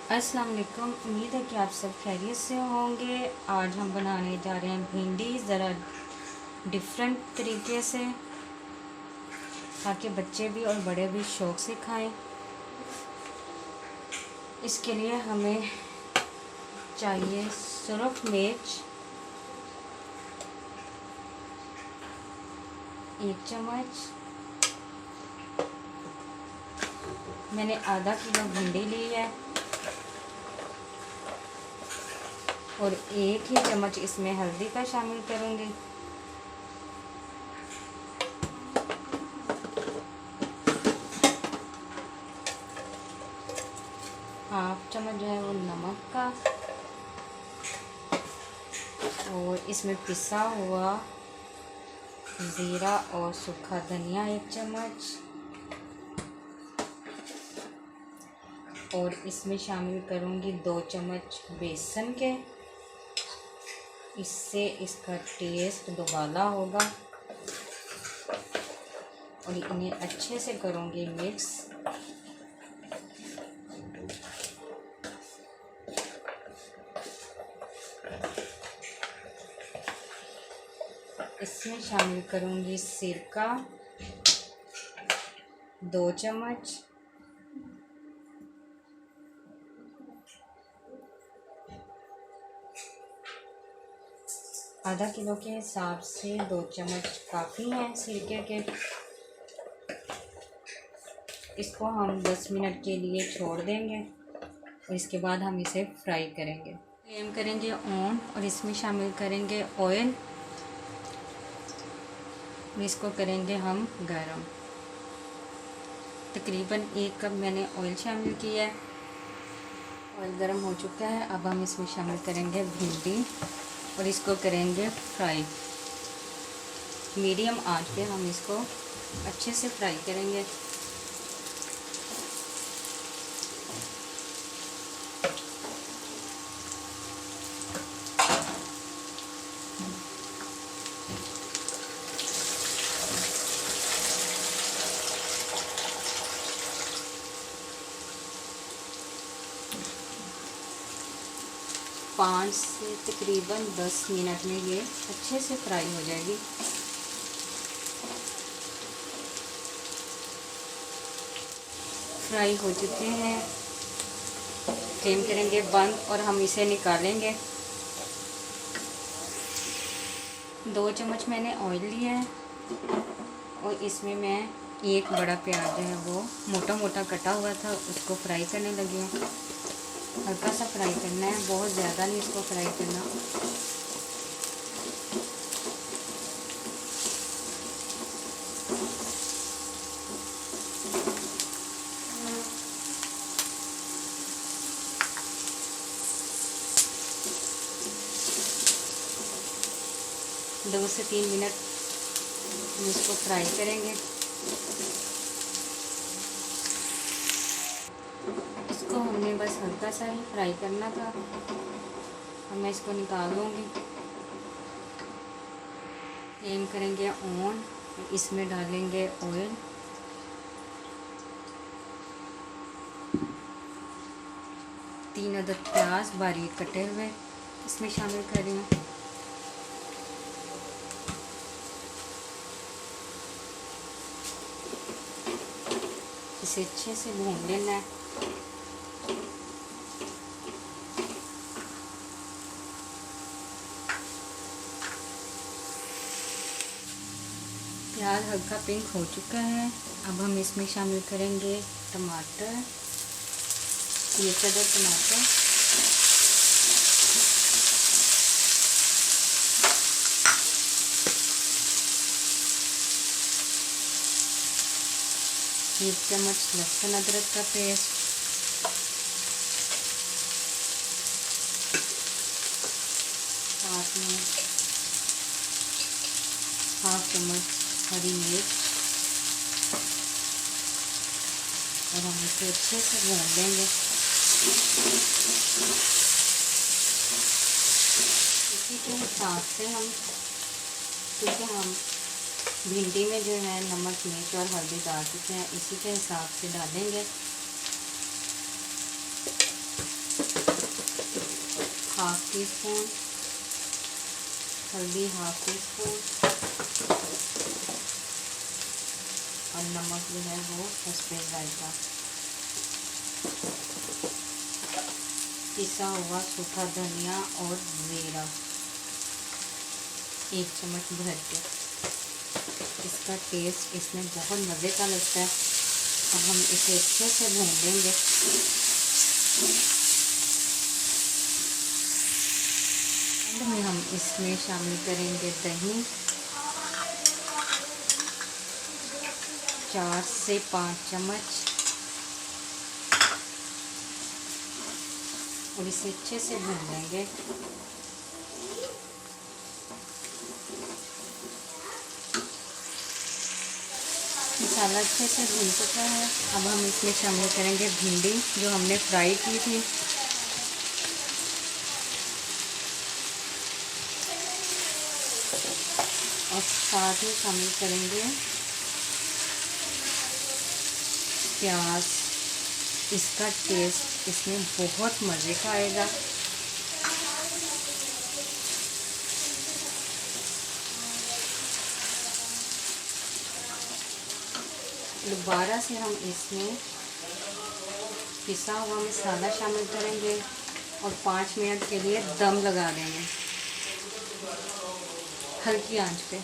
अस्सलाम वालेकुम। उम्मीद है कि आप सब खैरियत से होंगे। आज हम बनाने जा रहे हैं भिंडी ज़रा डिफरेंट तरीके से, ताकि बच्चे भी और बड़े भी शौक़ से खाएं। इसके लिए हमें चाहिए सुरख मिर्च 1 चम्मच। मैंने आधा किलो भिंडी ली है और 1 ही चम्मच इसमें हल्दी का शामिल करूँगी। हाफ चम्मच जो है वो नमक का, और इसमें पिसा हुआ ज़ीरा और सूखा धनिया 1 चम्मच, और इसमें शामिल करूँगी 2 चम्मच बेसन के। इससे इसका टेस्ट दोबाला होगा। और इन्हें अच्छे से करूँगी मिक्स। इसमें शामिल करूँगी सिरका 2 चम्मच, आधा किलो के हिसाब से 2 चम्मच काफ़ी हैं सिरके के। इसको हम 10 मिनट के लिए छोड़ देंगे और इसके बाद हम इसे फ्राई करेंगे। फ्लेम करेंगे ऑन और इसमें शामिल करेंगे ऑयल और इसको करेंगे हम गरम। तकरीबन 1 कप मैंने ऑयल शामिल किया है। ऑयल गरम हो चुका है। अब हम इसमें शामिल करेंगे भिंडी और इसको करेंगे फ्राई। मीडियम आंच पे हम इसको अच्छे से फ्राई करेंगे। पाँच से तकरीबन 10 मिनट में ये अच्छे से फ्राई हो जाएगी। फ्राई हो चुके हैं। फ्लेम करेंगे बंद और हम इसे निकालेंगे। 2 चम्मच मैंने ऑयल लिया है और इसमें मैं 1 बड़ा प्याज जो है वो मोटा मोटा कटा हुआ था, उसको फ्राई करने लगी हूँ। हल्का सा फ्राई करना है, बहुत ज़्यादा नहीं इसको फ्राई करना। दो से 3 मिनट हम इसको फ्राई करेंगे। इसको हमने बस हल्का सा ही फ्राई करना था। अब मैं इसको निकाल लूँगी। फ्लेम करेंगे ऑन, इसमें डालेंगे ऑयल। तीन अदद प्याज बारीक कटे हुए इसमें शामिल करें। इसे अच्छे से भून लेना है। प्याज हल्का पिंक हो चुका है। अब हम इसमें शामिल करेंगे टमाटर, 1 अदद टमाटर, एक चम्मच लहसुन अदरक का पेस्ट, साथ में हाफ चम्मच हरी मिर्च, और हम इसे अच्छे से भून लेंगे। इसी के हिसाब से हम, क्योंकि हम भिंडी में जो है नमक मिर्च और हल्दी डाल चुके हैं, इसी के हिसाब से डालेंगे। हाफ टी स्पून, हल्दी हाफ टी स्पून और नमक जो है वो उस पर जाएगा। पिसा हुआ सूखा धनिया और ज़ीरा 1 चम्मच भर के। इसका टेस्ट इसमें बहुत मज़े का लगता है। अब हम इसे अच्छे से भून लेंगे। एंड में हम इसमें शामिल करेंगे दही 4 से 5 चम्मच और इसे अच्छे से भून लेंगे। मसाला अच्छे से भून चुका है। अब हम इसमें शामिल करेंगे भिंडी जो हमने फ्राई की थी। और साथ ही शामिल करेंगे प्याज। इसका टेस्ट इसमें बहुत मज़े का आएगा। दोबारा से हम इसमें पिसा हुआ मसाला शामिल करेंगे और 5 मिनट के लिए दम लगा देंगे हल्की आंच पे।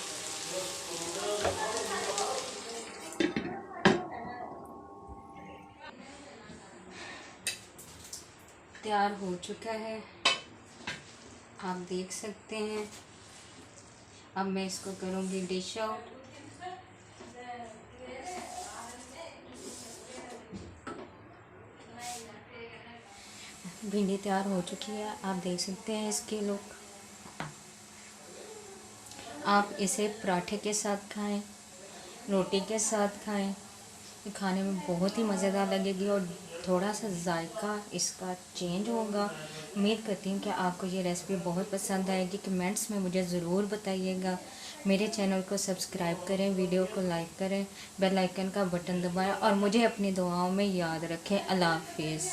तैयार हो चुका है, आप देख सकते हैं। अब मैं इसको करूँगी डिश आउट। भिंडी तैयार हो चुकी है, आप देख सकते हैं इसके लुक। आप इसे पराठे के साथ खाएं, रोटी के साथ खाएं, ये खाने में बहुत ही मज़ेदार लगेगी और थोड़ा सा जायका इसका चेंज होगा। उम्मीद करती हूँ कि आपको ये रेसिपी बहुत पसंद आएगी। कमेंट्स में मुझे ज़रूर बताइएगा। मेरे चैनल को सब्सक्राइब करें, वीडियो को लाइक करें, बेल आइकन का बटन दबाएं और मुझे अपनी दुआओं में याद रखें। अल्लाह हाफिज़।